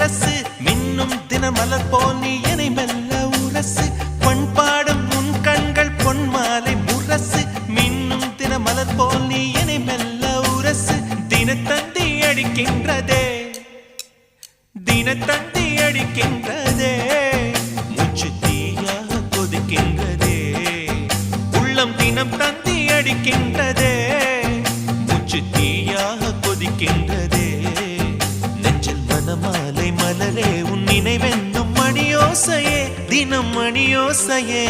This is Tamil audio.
முரசு மின்னும் தினமலர் போல் நீ என்னை மெல்ல உரசு பண்பாடும் உன் கண்கள் பொன்மாலை முரசு மின்னும் தினமலர் போல் நீ என்னை மெல்ல உரசு தினத்தந்தி அடிக்கின்றதே தினத்தந்தி அடிக்கின்றதே மூச்சு தீயாக கொதிக்கின்றதே உள்ளம் தினம் தந்தி அடிக்கின்றதே மூச்சு தீயாக கொதிக்கின்றதே நெஞ்சில் மனமாலை மலரே உன் நினைவென்னும் மணியோசையே தினம் மணியோசையே